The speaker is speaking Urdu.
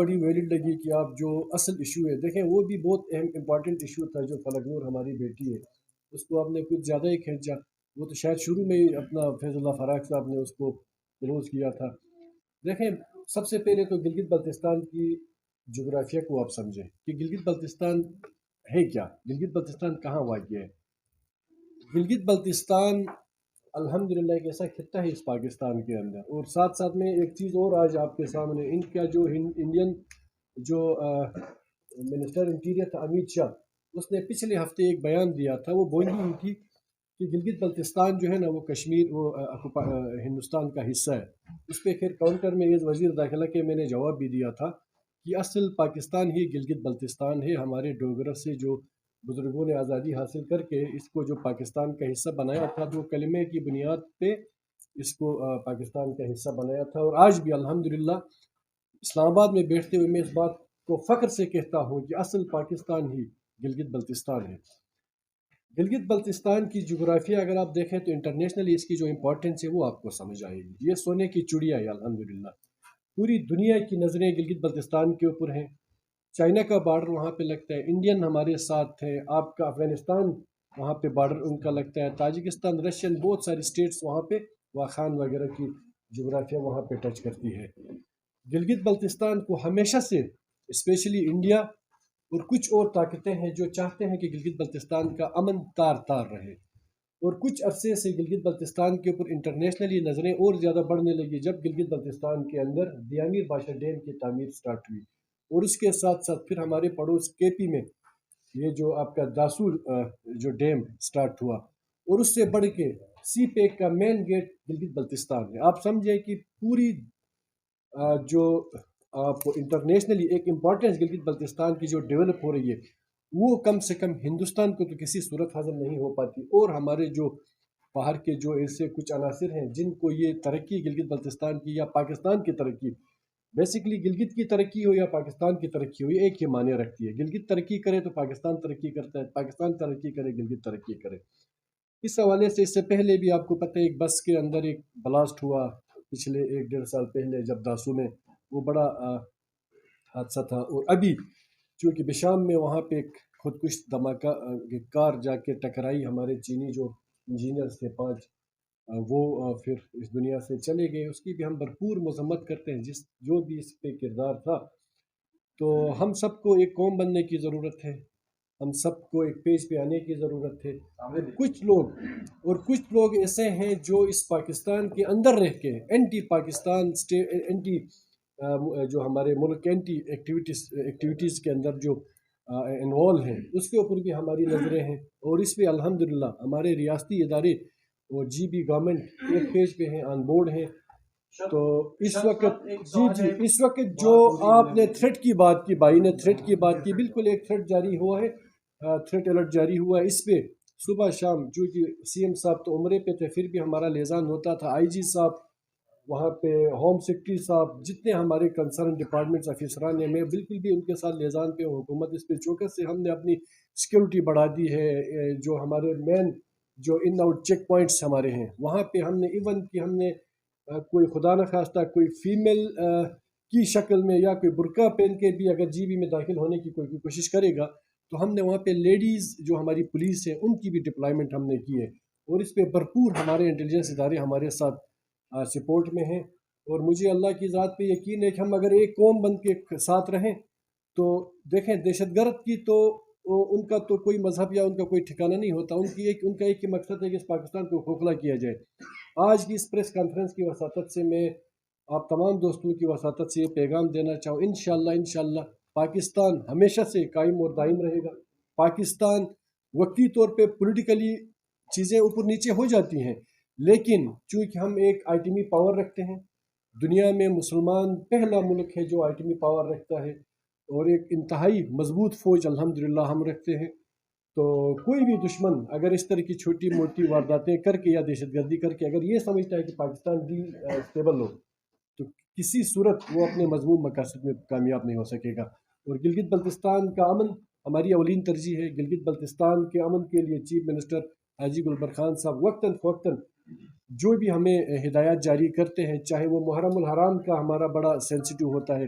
بڑی ویلڈ لگی کہ آپ جو اصل ایشو ہے دیکھیں، وہ بھی بہت اہم امپورٹنٹ ایشو تھا جو فلک نور ہماری بیٹی ہے اس کو آپ نے کچھ زیادہ ہی کھینچا. وہ تو شاید شروع میں ہی اپنا فیض اللہ فراق صاحب نے اس کو کلوز کیا تھا. دیکھیں، سب سے پہلے تو گلگت بلتستان کی جغرافیہ کو آپ سمجھیں کہ گلگت بلتستان ہے کیا، گلگت بلتستان کہاں واقع ہے. گلگت بلتستان الحمدللہ ایک ایسا خطہ ہے اس پاکستان کے اندر. اور ساتھ ساتھ میں ایک چیز اور آج آپ کے سامنے، ان کا جو انڈین جو منسٹر انٹیریئر تھا امیت شاہ، اس نے پچھلے ہفتے ایک بیان دیا تھا. وہ بولی ہوئی تھی کہ گلگت بلتستان جو ہے نا وہ کشمیر، وہ ہندوستان کا حصہ ہے. اس پہ پھر کاؤنٹر میں یہ وزیر داخلہ کے میں نے جواب بھی دیا تھا کہ اصل پاکستان ہی گلگت بلتستان ہے. ہمارے ڈوگرہ سے جو بزرگوں نے آزادی حاصل کر کے اس کو جو پاکستان کا حصہ بنایا تھا، تو کلمے کی بنیاد پہ اس کو پاکستان کا حصہ بنایا تھا. اور آج بھی الحمدللہ اسلام آباد میں بیٹھتے ہوئے میں اس بات کو فخر سے کہتا ہوں کہ اصل پاکستان ہی گلگت بلتستان ہے. گلگت بلتستان کی جغرافیہ اگر آپ دیکھیں تو انٹرنیشنلی اس کی جو امپورٹنس ہے وہ آپ کو سمجھ آئے گی. یہ سونے کی چڑیا ہے الحمدللہ. پوری دنیا کی نظریں گلگت بلتستان کے اوپر ہیں. چائنا کا بارڈر وہاں پہ لگتا ہے، انڈین ہمارے ساتھ ہے، آپ کا افغانستان وہاں پہ بارڈر ان کا لگتا ہے، تاجکستان، رشین، بہت ساری اسٹیٹس وہاں پہ واخان وغیرہ کی جغرافیہ وہاں پہ ٹچ کرتی ہے. گلگت بلتستان کو ہمیشہ سے اسپیشلی انڈیا اور کچھ اور طاقتیں ہیں جو چاہتے ہیں کہ گلگت بلتستان کا امن تار تار رہے. اور کچھ عرصے سے گلگت بلتستان کے اوپر انٹرنیشنلی نظریں اور زیادہ بڑھنے لگی جب گلگت بلتستان کے اندر دیامیر باشا ڈیم کی تعمیر سٹارٹ ہوئی. اور اس کے ساتھ ساتھ پھر ہمارے پڑوس کے پی میں یہ جو آپ کا داسول جو ڈیم سٹارٹ ہوا، اور اس سے بڑھ کے سی پیک کا مین گیٹ گلگت بلتستان ہے. آپ سمجھیں کہ پوری جو آپ انٹرنیشنلی ایک امپورٹنس گلگت بلتستان کی جو ڈیولپ ہو رہی ہے وہ کم سے کم ہندوستان کو تو کسی صورت حاصل نہیں ہو پاتی. اور ہمارے جو باہر کے جو ایسے کچھ عناصر ہیں جن کو یہ ترقی گلگت بلتستان کی یا پاکستان کی ترقی، بیسیکلی گلگت کی ترقی ہو یا پاکستان کی ترقی ہو، یہ ایک ہی معنی رکھتی ہے. گلگت ترقی کرے تو پاکستان ترقی کرتا ہے، پاکستان ترقی کرے گلگت ترقی کرے. اس حوالے سے اس سے پہلے بھی آپ کو پتہ ہے ایک بس کے اندر ایک بلاسٹ ہوا پچھلے 1-1.5 سال پہلے جب داسو میں، وہ بڑا حادثہ تھا. اور ابھی چونکہ بشام میں وہاں پہ ایک خودکش دھماکہ کار جا کے ٹکرائی، ہمارے چینی جو انجینئرس تھے 5 وہ پھر اس دنیا سے چلے گئے. اس کی بھی ہم بھرپور مذمت کرتے ہیں جو بھی اس پہ کردار تھا. تو ہم سب کو ایک قوم بننے کی ضرورت ہے، ہم سب کو ایک پیج پہ آنے کی ضرورت ہے. کچھ لوگ ایسے ہیں جو اس پاکستان کے اندر رہ کے اینٹی پاکستان اینٹی جو ہمارے ملک اینٹی ایکٹیویٹیز کے اندر جو انوالو ہیں، اس کے اوپر بھی ہماری نظریں ہیں. اور اس پہ الحمدللہ ہمارے ریاستی ادارے اور جی بی گورنمنٹ ایک پیج پہ ہیں، آن بورڈ ہیں. تو اس وقت جو آپ نے تھریٹ کی بات کی، بھائی نے تھریٹ کی بات کی، بالکل ایک تھریٹ جاری ہوا ہے، تھریٹ الرٹ جاری ہوا ہے. اس پہ صبح شام چونکہ سی ایم صاحب تو عمرے پہ تھے پھر بھی ہمارا لیزان ہوتا تھا، آئی جی صاحب وہاں پہ، ہوم سیکرٹری صاحب، جتنے ہمارے کنسرن ڈپارٹمنٹس افسران ہیں، میں بالکل بھی ان کے ساتھ لیزان پہ ہوں. حکومت اس پہ چوکس سے ہم نے اپنی سیکیورٹی بڑھا دی ہے. جو ہمارے مین جو ان آؤٹ چیک پوائنٹس ہمارے ہیں وہاں پہ ہم نے ایون کہ ہم نے کوئی خدا نخواستہ کوئی فیمیل کی شکل میں یا کوئی برقع پہن کے بھی اگر جی بی میں داخل ہونے کی کوئی کوشش کرے گا تو ہم نے وہاں پہ لیڈیز جو ہماری پولیس ہے ان کی بھی ڈپلائمنٹ ہم نے کی ہے. اور اس پہ بھرپور ہمارے انٹیلیجنس ادارے ہمارے ساتھ سپورٹ میں ہیں. اور مجھے اللہ کی ذات پہ یقین ہے کہ ہم اگر ایک قوم بن کے ساتھ رہیں تو دیکھیں، دہشت گرد کی تو ان کا تو کوئی مذہب یا ان کا کوئی ٹھکانہ نہیں ہوتا. ان کا ایک ہی مقصد ہے کہ اس پاکستان کو کھوکھلا کیا جائے. آج کی اس پریس کانفرنس کی وساطت سے میں آپ تمام دوستوں کی وساطت سے یہ پیغام دینا چاہوں، انشاءاللہ پاکستان ہمیشہ سے قائم اور دائم رہے گا. پاکستان وقتی طور پہ پولیٹیکلی چیزیں اوپر نیچے ہو جاتی ہیں، لیکن چونکہ ہم ایک آئٹمی پاور رکھتے ہیں، دنیا میں مسلمان پہلا ملک ہے جو آئٹمی پاور رکھتا ہے، اور ایک انتہائی مضبوط فوج الحمدللہ ہم رکھتے ہیں. تو کوئی بھی دشمن اگر اس طرح کی چھوٹی موٹی وارداتیں کر کے یا دہشت گردی کر کے اگر یہ سمجھتا ہے کہ پاکستان ڈی اسٹیبل ہو تو کسی صورت وہ اپنے مضمون مقاصد میں کامیاب نہیں ہو سکے گا. اور گلگت بلتستان کا امن ہماری اولین ترجیح ہے. گلگت بلتستان کے امن کے لیے چیف منسٹر حاجی گلبر خان صاحب وقتاً فوقتاً جو بھی ہمیں ہدایات جاری کرتے ہیں، چاہے وہ محرم الحرام کا ہمارا بڑا سینسیٹیو ہوتا ہے